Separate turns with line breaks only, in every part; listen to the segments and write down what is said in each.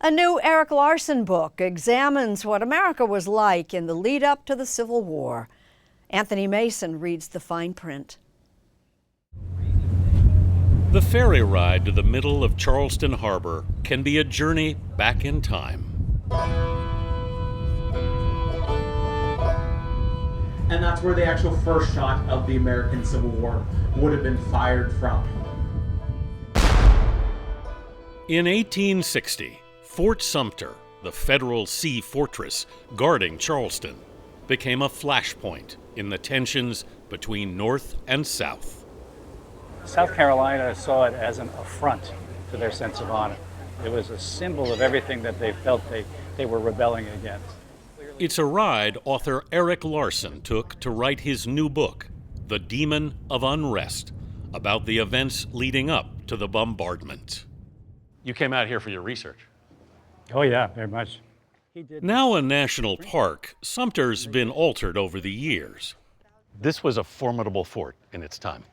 A new Erik Larson book examines what America was like in the lead up to the Civil War. Anthony Mason reads the fine print.
The ferry ride to the middle of Charleston Harbor can be a journey back in time.
And that's where the actual first shot of the American Civil War would have been fired from.
In 1860, Fort Sumter, the federal sea fortress guarding Charleston, became a flashpoint in the tensions between North and South.
South Carolina saw it as an affront to their sense of honor. It was a symbol of everything that they felt they were rebelling against.
It's a ride author Erik Larson took to write his new book, The Demon of Unrest, about the events leading up to the bombardment. You came out here for your research.
Oh yeah, very much.
Now a national park, Sumter's been altered over the years. This was a formidable fort in its time.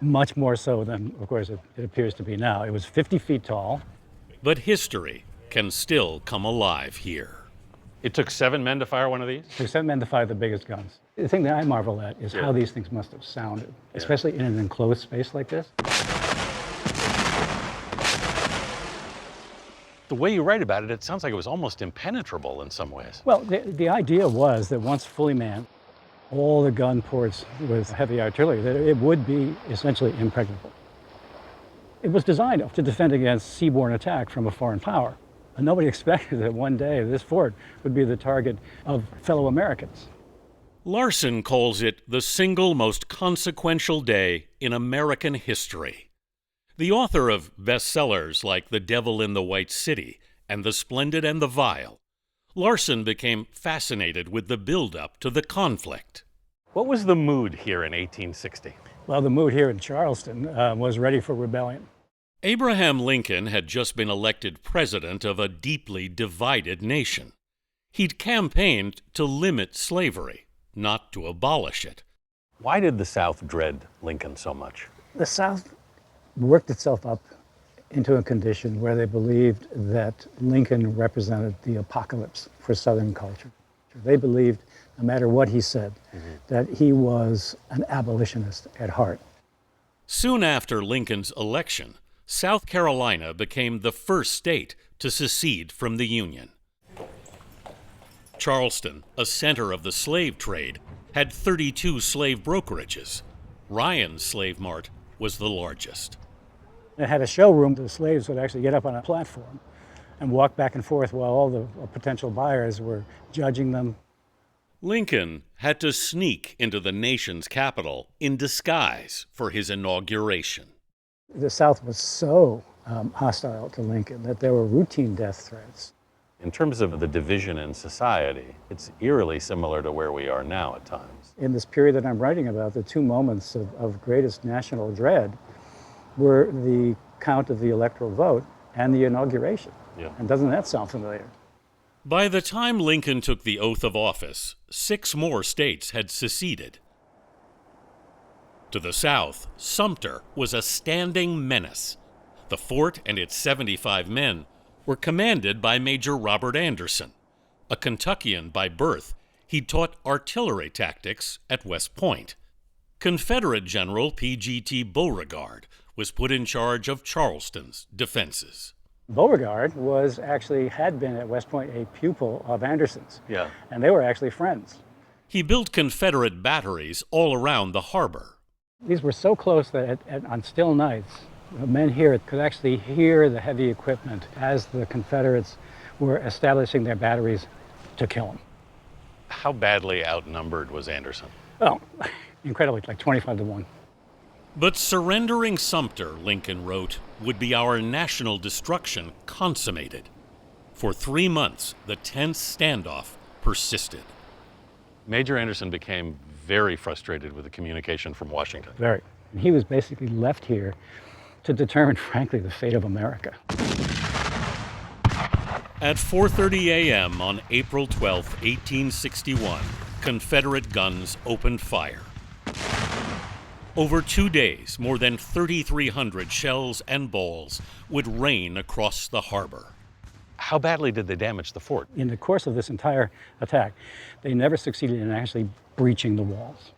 Much more so than, of course, it appears to be now. It was 50 feet tall.
But history can still come alive here. It took 7 men to fire one of these?
It took 7 men to fire the biggest guns. The thing that I marvel at is how these things must have sounded, especially in an enclosed space like this.
The way you write about it, it sounds like it was almost impenetrable in some ways.
Well, the idea was that once fully manned, all the gun ports with heavy artillery, that it would be essentially impregnable. It was designed to defend against seaborne attack from a foreign power. And nobody expected that one day this fort would be the target of fellow Americans.
Larson calls it the single most consequential day in American history. The author of bestsellers like The Devil in the White City and The Splendid and the Vile, Larson became fascinated with the build-up to the conflict. What was the mood here in 1860?
Well, the mood here in Charleston was ready for rebellion.
Abraham Lincoln had just been elected president of a deeply divided nation. He'd campaigned to limit slavery, not to abolish it. Why did the South dread Lincoln so much?
The South worked itself up into a condition where they believed that Lincoln represented the apocalypse for Southern culture. They believed, no matter what he said, that he was an abolitionist at heart.
Soon after Lincoln's election, South Carolina became the first state to secede from the Union. Charleston, a center of the slave trade, had 32 slave brokerages. Ryan's Slave Mart was the largest.
It had a showroom. The slaves would actually get up on a platform and walk back and forth while all the potential buyers were judging them.
Lincoln had to sneak into the nation's capital in disguise for his inauguration.
The South was so hostile to Lincoln that there were routine death threats.
In terms of the division in society, it's eerily similar to where we are now at times.
In this period that I'm writing about, the 2 moments of greatest national dread were the count of the electoral vote and the inauguration. And doesn't that sound familiar?
By the time Lincoln took the oath of office, 6 more states had seceded. To the south, Sumter was a standing menace. The fort and its 75 men were commanded by Major Robert Anderson. A Kentuckian by birth, he'd taught artillery tactics at West Point. Confederate General P.G.T. Beauregard was put in charge of Charleston's defenses.
Beauregard had been at West Point a pupil of Anderson's. And they were actually friends.
He built Confederate batteries all around the harbor.
These were so close that on still nights, the men here could actually hear the heavy equipment as the Confederates were establishing their batteries to kill them.
How badly outnumbered was Anderson?
Oh, incredibly, like 25 to 1.
But surrendering Sumter, Lincoln wrote, would be our national destruction consummated. For 3 months, the tense standoff persisted.
Major Anderson became very frustrated with the communication from Washington.
Very. He was basically left here to determine, frankly, the fate of America.
At 4:30 a.m. on April 12, 1861, Confederate guns opened fire. Over 2 days, more than 3,300 shells and balls would rain across the harbor.
How badly did they damage the fort?
In the course of this entire attack, they never succeeded in actually breaching the walls.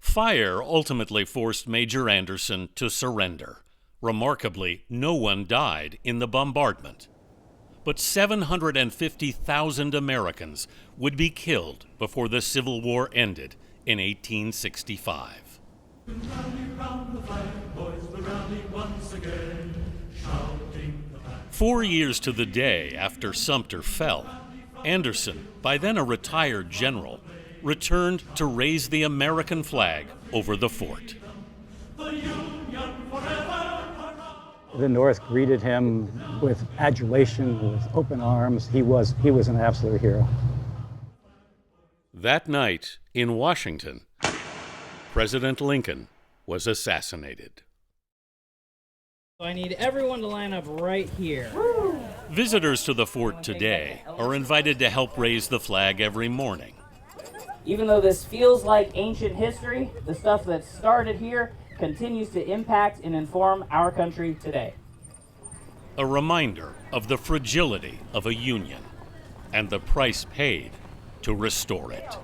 Fire ultimately forced Major Anderson to surrender. Remarkably, no one died in the bombardment. But 750,000 Americans would be killed before the Civil War ended in 1865. 4 years to the day after Sumter fell, Anderson, by then a retired general, returned to raise the American flag over the fort.
The North greeted him with adulation, with open arms. He was an absolute hero.
That night in Washington, President Lincoln was assassinated.
I need everyone to line up right here.
Visitors to the fort today are invited to help raise the flag every morning.
Even though this feels like ancient history, the stuff that started here continues to impact and inform our country today.
A reminder of the fragility of a union and the price paid to restore it.